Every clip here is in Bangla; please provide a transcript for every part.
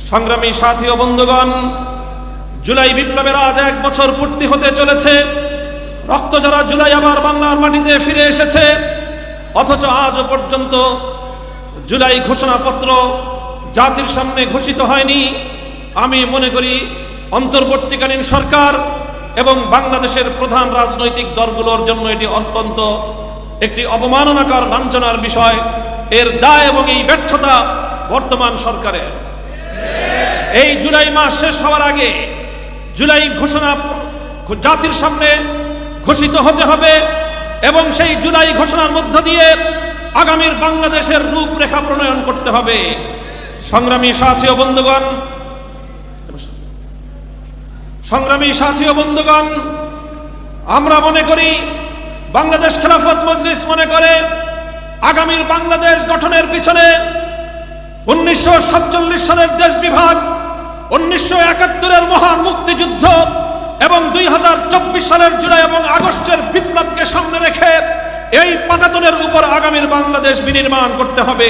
সংগ্রামী সাথী ও বন্ধুগণ, জুলাই বিপ্লবের আজ 1 বছর পূর্তি হতে চলেছে। রক্তঝরা জুলাই আবার বাংলার মাটিতে ফিরে এসেছে, অথচ আজও পর্যন্ত জুলাই ঘোষণাপত্র জাতির সামনে ঘোষিত হয়নি। আমি মনে করি অন্তর্বর্তীকালীন সরকার এবং বাংলাদেশের প্রধান রাজনৈতিক দলগুলোর জন্য এটি অত্যন্ত একটি অবমাননাকর লাঞ্ছনার বিষয়। এর দায় এবং এই ব্যর্থতা বর্তমান সরকারের। এই জুলাই মাস শেষ হওয়ার আগে জুলাই ঘোষণা জাতির সামনে ঘোষিত হতে হবে এবং সেই জুলাই ঘোষণার মধ্য দিয়ে আগামীর বাংলাদেশের রূপরেখা প্রণয়ন করতে হবে। সংগ্রামী সাথী ও বন্ধুগণ, আমরা মনে করি, বাংলাদেশ খেলাফত মজলিস মনে করে, আগামীর বাংলাদেশ গঠনের পিছনে 1947 সালের দেশ বিভাগ, 1971-এর মহান মুক্তিযুদ্ধ এবং 2024 সালের জুলাই এবং আগস্টের বিপ্লবকে সামনে রেখে এই পাটাতনের উপর আগামীর বাংলাদেশ বিনির্মাণ করতে হবে।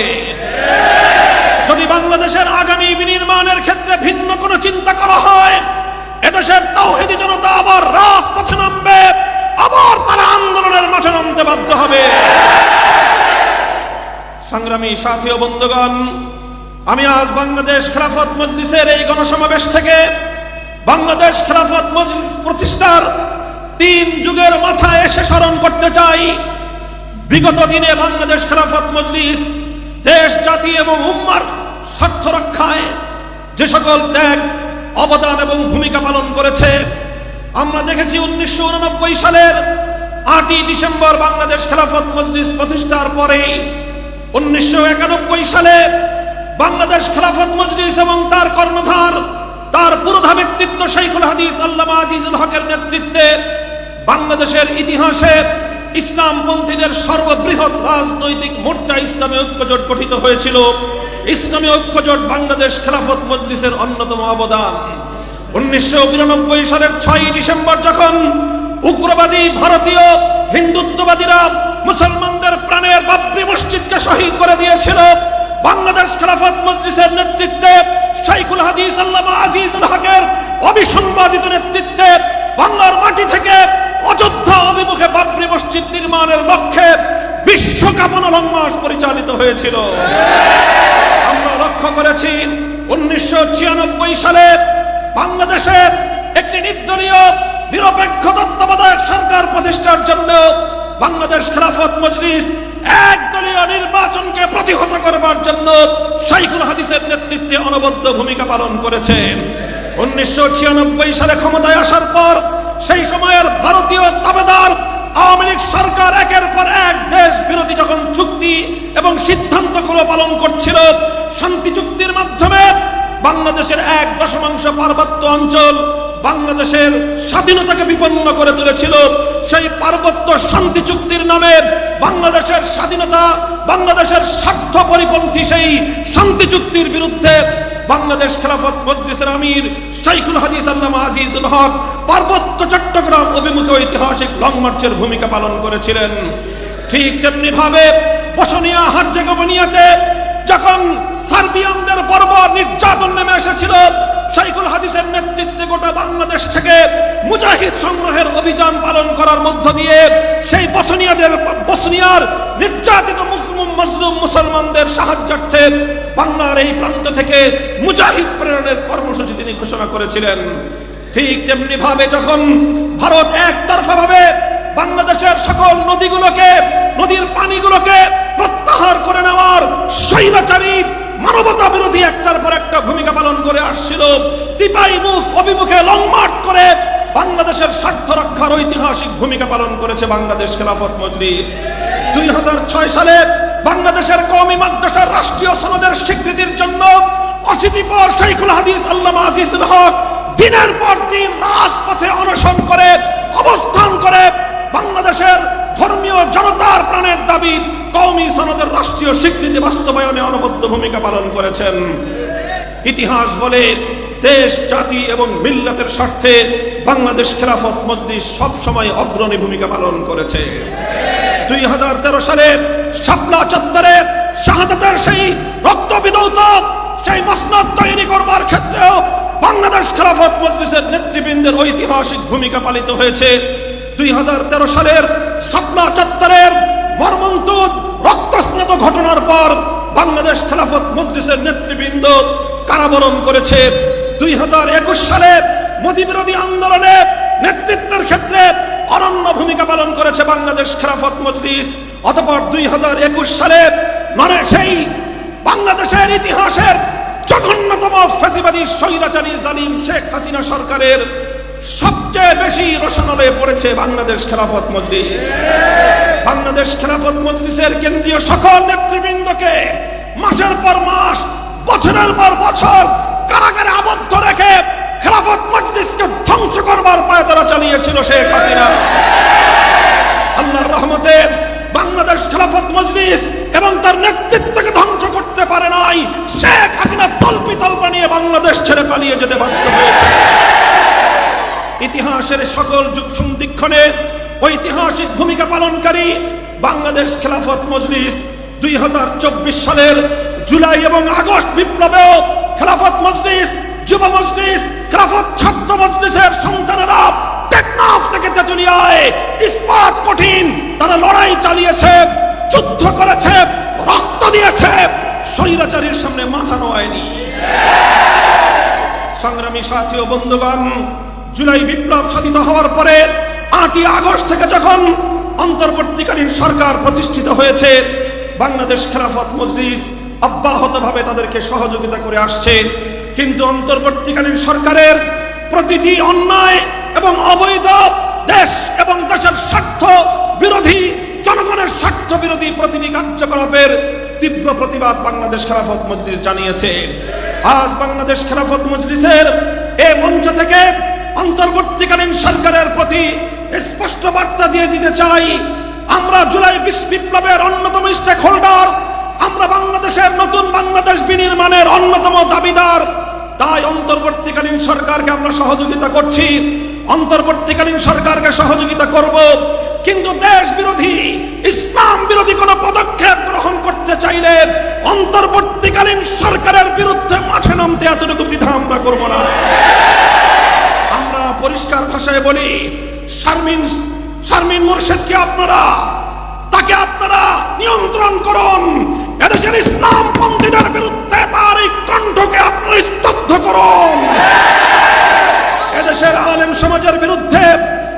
যদি বাংলাদেশের আগামী বিনির্মাণের ক্ষেত্রে ভিন্ন কোনো চিন্তা করা হয়, এদেশের তাওহীদি জনতা আবার রাজপথে নামবে, আবার তারা আন্দোলনের মাঠে নামতে বাধ্য হবে। সংগ্রামী সাথী ও বন্ধুগণ, আমি আজ বাংলাদেশ খেলাফত মজলিসের এই গণসমাবেশ থেকে বাংলাদেশ খেলাফত মজলিস প্রতিষ্ঠার 3 যুগের মাথায় এসে স্মরণ করতে চাই। বিগত দিনে বাংলাদেশ খেলাফত মজলিস দেশ, জাতি এবং উম্মার স্বার্থ রক্ষায় যে সকল ত্যাগ, অবদান এবং ভূমিকা পালন করেছে, আমরা দেখেছি 1989 সালের 8ই ডিসেম্বর বাংলাদেশ খেলাফত মজলিস প্রতিষ্ঠার পরে 1991 সালে বাংলাদেশ খেলাফত মজলিস এবং তার কর্ণধার, তার পুরোধা ব্যক্তিত্ব শাইখুল হাদিস আল্লামা আজিজুল হকের নেতৃত্বে বাংলাদেশের ইতিহাসে ইসলামপন্থীদের সর্ববৃহৎ রাজনৈতিক মোর্চা ইসলামী ঐক্যজোট গঠিত হয়েছিল। ইসলামী ঐক্যজোট বাংলাদেশ খেলাফত মজলিসের অন্যতম অবদান। 1992 সালের 6ই ডিসেম্বর যখন উগ্রবাদী ভারতীয় হিন্দুত্ববাদীরা মুসলমানদের প্রাণের বাবরি মসজিদকে শহীদ করে দিয়েছিল, বাংলাদেশ খেলাফত মজলিসের নেতৃত্বে শাইখুল হাদিস আল্লামা আজিজুল হকের অবিসংবাদিত নেতৃত্বে বাংলার মাটি থেকে অযোধ্যা অভিমুখে বাবরি মসজিদ নির্মাণের লক্ষ্যে বিশ্বকাপনা লং মার্চ পরিচালিত হয়েছিল। আমরা লক্ষ্য করেছি 1996 সালে বাংলাদেশে একটি নির্দলীয় নিরপেক্ষ তত্ত্বাবধায়ক সরকার প্রতিষ্ঠার জন্য বাংলাদেশ খেলাফত মজলিস একদলীয় নির্বাচনকে প্রতিহত করবার জন্য শাইখুল হাদিসের নেতৃত্বে অনবদ্য ভূমিকা পালন করেছে। 1996 সালে ক্ষমতায় আসার পর সেই সময়ের ভারতীয় তাবেদার আওয়ামী লীগ সরকার একের পর এক দেশ বিরোধী যখন চুক্তি এবং সিদ্ধান্তগুলো পালন করছিল, শান্তি চুক্তির মাধ্যমে বাংলাদেশের 1/10 পার্বত্য অঞ্চল বাংলাদেশের স্বাধীনতাকে বিপন্ন করে তুলেছিল। সেই পার্বত্য শান্তি চুক্তির নামে বাংলাদেশের স্বাধীনতা, বাংলাদেশের স্বার্থ পরিপন্থী সেই শান্তি চুক্তির বিরুদ্ধে বাংলাদেশ খেলাফত মজলিসের আমির শাইখুল হাদিস আল্লামা আজিজুল হক পার্বত্য চট্টগ্রাম অভিমুখে ঐতিহাসিক লং মার্চের ভূমিকা পালন করেছিলেন। ঠিক তেমনি ভাবে বসনিয়া হার্জেগোভিনাতে যখন সার্বিয়ানদের বর্বর নির্যাতন নেমে এসেছিল, শাইখুল হাদিসের নেতৃত্বে গোটা বাংলাদেশ থেকে মুজাহিদ সংগ্রহের অভিযান পালন করার মধ্য দিয়ে সেই বসনিয়ার নির্যাতিত মজলুম মুসলমানদের সাহায্যার্থে বাংলার এই প্রান্ত থেকে মুজাহিদ প্রেরণের কর্মসূচি তিনি ঘোষণা করেছিলেন। ঠিক তেমনি ভাবে যখন ভারত একতরফা ভাবে বাংলাদেশের সকল নদীর পানিগুলোকে প্রত্যাহার করে নেওয়ার স্বৈরাচারী মানবতা বিরোধী একটার পর একটা ভূমিকা পালন করে আসছিল, টিপাই মুখ অভিমুখে লং মার্চ করে বাংলাদেশের স্বার্থ রক্ষার ঐতিহাসিক ভূমিকা পালন করেছে বাংলাদেশ খেলাফত মজলিস। 2006 সালে বাংলাদেশের কওমি মাদ্রাসার রাষ্ট্রীয় সনদের স্বীকৃতির জন্য অশীতিপর শাইখুল হাদিস আল্লামা আজিজুল হক দিনের পর দিন রাজপথে অনশন করে অবস্থান করে বাংলাদেশের ধর্মীয় জনতার প্রাণের দাবি কওমি সনদের রাষ্ট্রীয় স্বীকৃতি বাস্তবায়নে অনবদ্য ভূমিকা পালন করেছেন। ইতিহাস বলে দেশ, জাতি এবং মিল্লাতের স্বার্থে বাংলাদেশ খেলাফত মজলিস সব সময় অগ্রণী ভূমিকা পালন করেছে। 2013 সালে শাপলা চত্বরে শাহাদাতের সেই রক্তবিধৌত সেই মসনদ তৈরি করবার ক্ষেত্রেও বাংলাদেশ খেলাফত মজলিসের নেতৃবৃন্দের ঐতিহাসিক ভূমিকা পালিত হয়েছে। 2013 সালের শাপলা চত্বরের মর্মন্তুদ রক্তস্নাত ঘটনার পর বাংলাদেশ খেলাফত মজলিসের নেতৃবৃন্দ কারাবরণ করেছে। 2021 সালে মোদী বিরোধী আন্দোলনে নেতৃত্বের ক্ষেত্রে অনন্য ভূমিকা পালন করেছে বাংলাদেশ খেলাফত মজলিস। অতঃপর 2021 সালে মানে সেই বাংলাদেশের ইতিহাসের জঘন্যতম ফ্যাসিবাদী স্বৈরাচারী জালিম শেখ হাসিনা সরকারের সবচেয়ে বেশি রোশানলে পড়েছে বাংলাদেশ খেলাফত মজলিস। বাংলাদেশ খেলাফত মজলিসের কেন্দ্রীয় সকল নেতৃবৃন্দকে মাসের পর মাস, বছরের পর বছর কারাগারে আবদ্ধ রেখে খেলাফত মজলিসকে ধ্বংস করবার পায়তারা চালিয়েছিল শেখ হাসিনা। আল্লাহর রহমতে বাংলাদেশ খেলাফত মজলিস এবং তার নেতৃত্বকে ধ্বংস করতে পারে নাই। শেখ হাসিনা তল্পিতল্পা নিয়ে বাংলাদেশ ছেড়ে পালিয়ে যেতে বাধ্য হয়েছে। ইতিহাসের সকল যুগ সন্ধিক্ষণে ঐতিহাসিক ভূমিকা পালনকারী বাংলাদেশ খেলাফত মজলিস 2024 সালের জুলাই এবং আগস্ট বিপ্লবেও খেলাফত মজলিস, যুব মজলিস, খেলাফত ছাত্র মজলিসের সন্তানেরা টেকনাফ থেকে তেতুলিয়ায় ইস্পাত কঠিন তারা লড়াই চালিয়েছে, যুদ্ধ করেছে, রক্ত দিয়েছে, স্বৈরাচারীর সামনে মাথা নোয়ায়নি। সংগ্রামী সাথী ও বন্ধুগণ, জুলাই বিপ্লব সাধিত হওয়ার পরে 8ই আগস্ট থেকে যখন অন্তর্বর্তীকালীন সরকার প্রতিষ্ঠিত হয়েছে, বাংলাদেশ খেলাফত মজলিস অব্যাহতভাবে তাদেরকে সহযোগিতা করে আসছে। কিন্তু অন্তর্বর্তীকালীন সরকারের প্রতিটি অন্যায় এবং অবৈধ দেশ এবং দেশের স্বার্থ বিরোধী, জনগণের স্বার্থ বিরোধী প্রতিটি কার্যকলাপের তীব্র প্রতিবাদ বাংলাদেশ খেলাফত মজলিস জানিয়েছে। আজ বাংলাদেশ খেলাফত মজলিসের এই মঞ্চ থেকে অন্তর্বর্তীকালীন সরকারের প্রতি স্পষ্ট বার্তা দিয়ে দিতে চাই, আমরা জুলাই বিপ্লবের অন্যতম স্টেক হোল্ডার, আমরা বাংলাদেশের নতুন বাংলাদেশ বিনির্মাণের অন্যতম দাবিদার। তাই অন্তর্বর্তীকালীন সরকারকে আমরা সহযোগিতা করছি, অন্তর্বর্তীকালীন সরকারকে সহযোগিতা করব। কিন্তু দেশ বিরোধী, ইসলাম বিরোধী কোন পদক্ষেপ গ্রহণ করতে চাইলে অন্তর্বর্তীকালীন সরকারের বিরুদ্ধে মাঠে নামতে এতটুকু দ্বিধা আমরা করব না। আমরা পরিষ্কার ভাষায় বলি, শারমিন মুর্শেদকে তাকে আপনারা নিয়ন্ত্রণ করুন। এদেশের ইসলামপন্থীদের বিরুদ্ধে তার এই কণ্ঠকে আপনারা স্তব্ধ করুন। এদেশের আলেম সমাজের বিরুদ্ধে,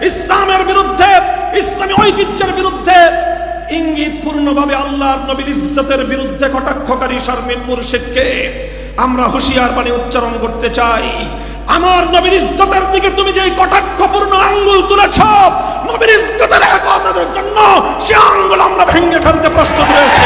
ইসলামের বিরুদ্ধে, ইসলামী ঐতিহ্যের বিরুদ্ধে, ইঙ্গিতপূর্ণভাবে আল্লাহর নবীর ইজ্জতের বিরুদ্ধে কটাক্ষকারী শারমিন মুর্শেদকে আমরা হুঁশিয়ার বাণী উচ্চারণ করতে চাই। আমার নবীর ইজ্জতের দিকে তুমি যে কটাক্ষপূর্ণ আঙ্গুল তুলেছ, নবীর ইজ্জতের হেফাজতের জন্য সে আঙ্গুল আমরা ভেঙে ফেলতে প্রস্তুত রয়েছে।